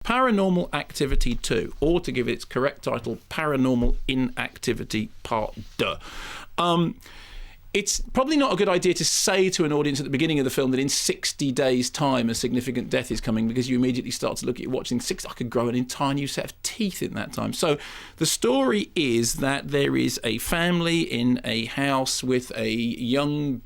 Paranormal Activity 2, or to give its correct title, Paranormal Inactivity Part 2. It's probably not a good idea to say to an audience at the beginning of the film that in 60 days' time a significant death is coming, because you immediately start to look at you watching I could grow an entire new set of teeth in that time. So the story is that there is a family in a house with a young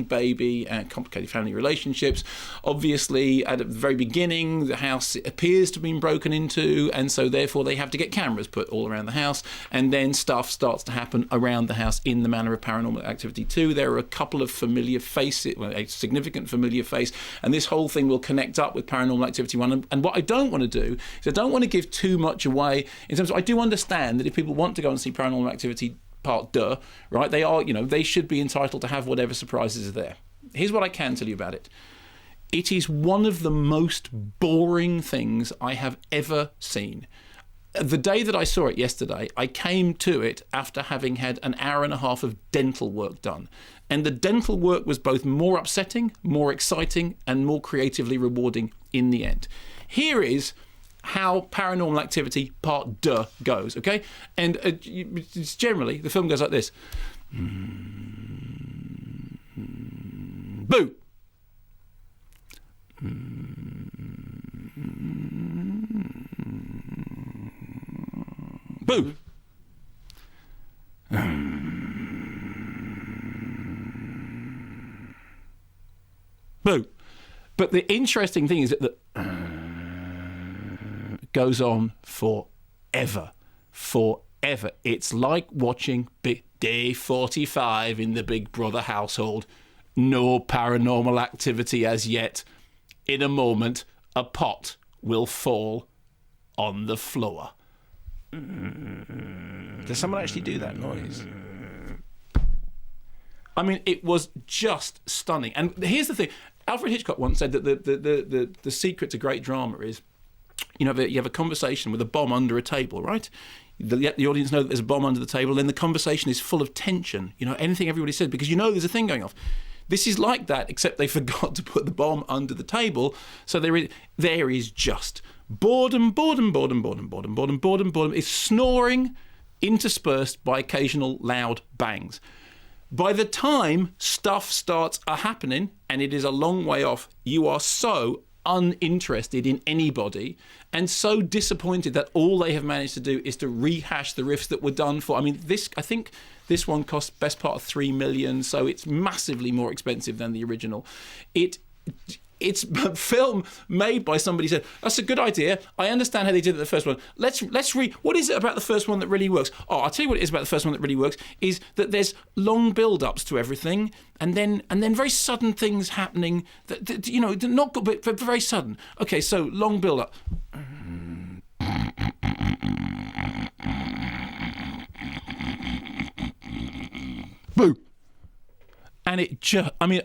baby and complicated family relationships. Obviously, at the very beginning, the house appears to have been broken into, and so therefore they have to get cameras put all around the house, and then stuff starts to happen around the house in the manner of Paranormal Activity 2. There are a couple of familiar faces, a significant familiar face, and this whole thing will connect up with Paranormal Activity 1. And what I don't want to do is I don't want to give too much away in terms of, I do understand that if people want to go and see Paranormal Activity Part 2, right, they should be entitled to have whatever surprises are there. Here's what I can tell you about it. It is one of the most boring things I have ever seen. The day that I saw it yesterday, I came to it after having had an hour and a half of dental work done. And the dental work was both more upsetting, more exciting, and more creatively rewarding in the end. Here is how Paranormal Activity Part 2 goes, okay? And it's generally, the film goes like this. Boo! Boo! Boo! But the interesting thing is that the goes on forever. Forever. It's like watching Day 45 in the Big Brother household. No paranormal activity as yet. In a moment, a pot will fall on the floor. Does someone actually do that noise? I mean, it was just stunning. And here's the thing. Alfred Hitchcock once said that the secret to great drama is, you have a conversation with a bomb under a table, right? The audience know that there's a bomb under the table, then the conversation is full of tension. Anything everybody said, because there's a thing going off. This is like that, except they forgot to put the bomb under the table. So there is just boredom. It's snoring interspersed by occasional loud bangs. By the time stuff starts happening, and it is a long way off, you are so uninterested in anybody and so disappointed that all they have managed to do is to rehash the riffs that were done for. I mean, I think this one cost best part of $3 million, so it's massively more expensive than the original. It's a film made by somebody who said, that's a good idea. I understand how they did it the first one. Let's what is it about the first one that really works? Oh, I'll tell you what it is about the first one that really works is that there's long build-ups to everything, and then very sudden things happening that not good, but very sudden. Okay, so long build-up. Boo. And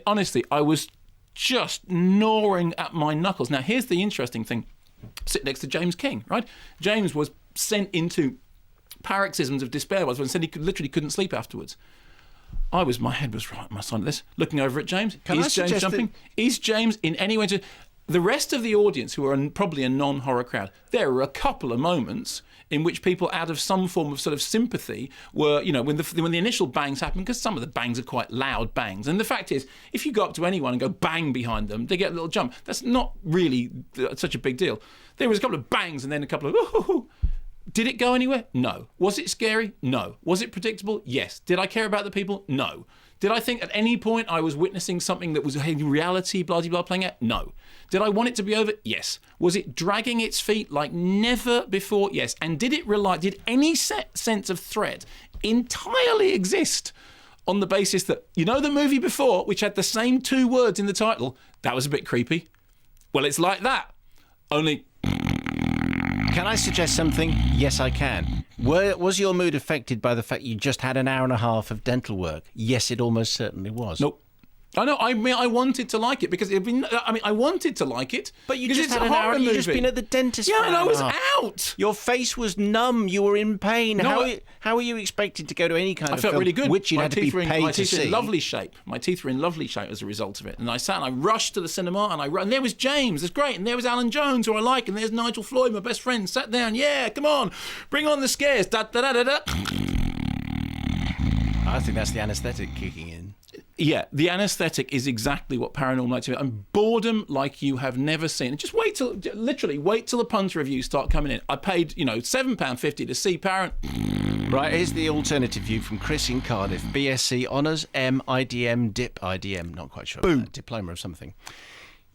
honestly, I was just gnawing at my knuckles. Now, here's the interesting thing. Sit next to James King, right? James was sent into paroxysms of despair when he said he literally couldn't sleep afterwards. My head was right, my son, this, looking over at James. Is James jumping? Is James in any way the rest of the audience, who are probably a non-horror crowd, there were a couple of moments in which people, out of some form of sort of sympathy, were, when the initial bangs happen, because some of the bangs are quite loud bangs. And the fact is, if you go up to anyone and go bang behind them, they get a little jump. That's not really such a big deal. There was a couple of bangs and then a couple of ooh. Did it go anywhere? No. Was it scary? No. Was it predictable? Yes. Did I care about the people? No. Did I think at any point I was witnessing something that was a reality, blah-de-blah playing out? No. Did I want it to be over? Yes. Was it dragging its feet like never before? Yes. And did any sense of threat entirely exist on the basis that, the movie before, which had the same two words in the title, that was a bit creepy? Well, it's like that. Only... Can I suggest something? Yes, I can. Was your mood affected by the fact you just had an hour and a half of dental work? Yes, it almost certainly was. Nope. I know. I mean, I wanted to like it because I wanted to like it. But you because just it's had a an hour horror and you'd movie. just been at the dentist. Yeah, for and I an was hour. out. Your face was numb. You were in pain. No, How are you expected to go to any kind I of felt film really good. which you had to be paid my to teeth were see? in lovely shape. My teeth were in lovely shape as a result of it. And I sat and I rushed to the cinema and there was James. That's great. And there was Alan Jones, who I like. And there's Nigel Floyd, my best friend. Sat down. Yeah, come on, bring on the scares. Da da da da da. I think that's the anaesthetic kicking in. Yeah, the anaesthetic is exactly what Paranormal Activity. And boredom like you have never seen. And just wait till the punter reviews start coming in. I paid, £7.50 to see Right, here's the alternative view from Chris in Cardiff. BSc Honours, IDM, Dip, IDM, not quite sure. Diploma of something.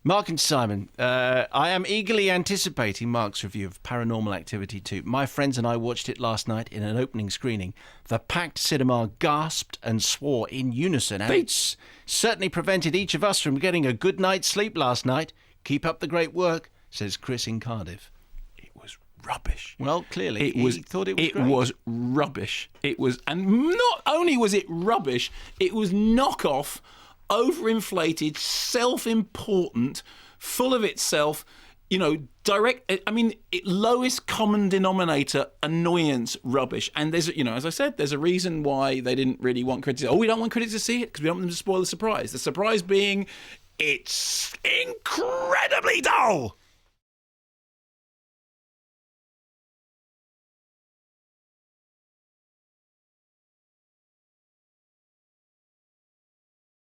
Mark and Simon, I am eagerly anticipating Mark's review of Paranormal Activity 2. My friends and I watched it last night in an opening screening. The packed cinema gasped and swore in unison, and it's certainly prevented each of us from getting a good night's sleep last night. Keep up the great work, says Chris in Cardiff. It was rubbish. Well, clearly, he thought it was great. It was rubbish. It was, and not only was it rubbish, it was knockoff, overinflated, self-important, full of itself, direct. I mean, lowest common denominator annoyance rubbish. And there's, as I said, there's a reason why they didn't really want critics. We don't want critics to see it because we don't want them to spoil the surprise. The surprise being, it's incredibly dull.